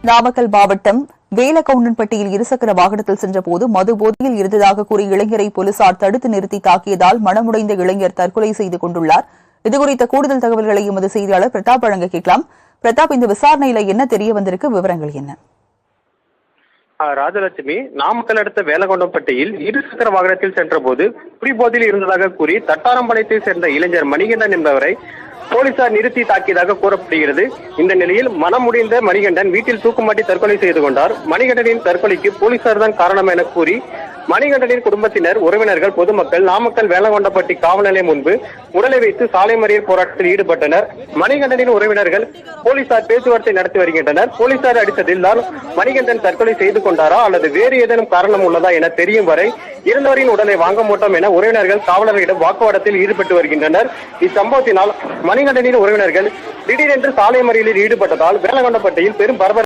நாமக்கல் மாவட்டம் வேலக்கவுண்டன்பட்டியில் இருசக்கர வாகனத்தில் சென்றபோது மது போதையில் இருந்ததாக கூறி இளைஞரை போலீசார் தடுத்து நிறுத்தி தாக்கியதால் மனமுடைந்த இளைஞர் தற்கொலை செய்து கொண்டுள்ளார். இதுகுறித்த கூடுதல் தகவல்களை எமது செய்தியாளர் பிரதாப் வழங்க கேட்கலாம். பிரதாப், இந்த விசாரணையில என்ன தெரிய வந்திருக்கு? விவரங்கள் என்ன? ராஜலட்சுமி, நாமக்கல் அடுத்த வேலக்கவுண்டன்பட்டியில் இருசக்கர வாகனத்தில் சென்றபோது குடிபோதையில் இருந்ததாக கூறி தட்டாரம்பாளையத்தை சேர்ந்த இளைஞர் மணிகண்டன் என்பவரை போலீசார் நிறுத்தி தாக்கியதாக கூறப்படுகிறது. இந்த நிலையில் மனமுடிந்த மணிகண்டன் வீட்டில் தூக்குமாட்டி தற்கொலை செய்து கொண்டார். மணிகண்டனின் தற்கொலைக்கு போலீசார் தான் காரணம் என கூறி மணிகண்டனின் குடும்பத்தினர், உறவினர்கள், பொதுமக்கள் நாமக்கல் வேலக்கவுண்டன்பட்டி காவல் நிலையம் முன்பு உடலை வைத்து சாலை மறியல் போராட்டத்தில் ஈடுபட்டனர். மணிகண்டனின் உறவினர்கள் போலீசார் பேச்சுவார்த்தை நடத்தி வருகின்றனர். போலீசார் அடித்ததில் தான் மணிகண்டன் தற்கொலை செய்து கொண்டாரா அல்லது வேறு ஏதேனும் காரணம் உள்ளதா என தெரியும் வரை இருந்தவரின் உடலை வாங்க மாட்டோம் என உறவினர்கள் காவலர்களிடம் வாக்குவாதத்தில் ஈடுபட்டு வருகின்றனர். இச்சம்பவத்தினால் மணிகண்டனின் உறவினர்கள் திடீரென்று சாலை மறியலில் ஈடுபட்டதால் வேலக்கவுண்டன்பட்டியில் பெரும் பரபரப்பு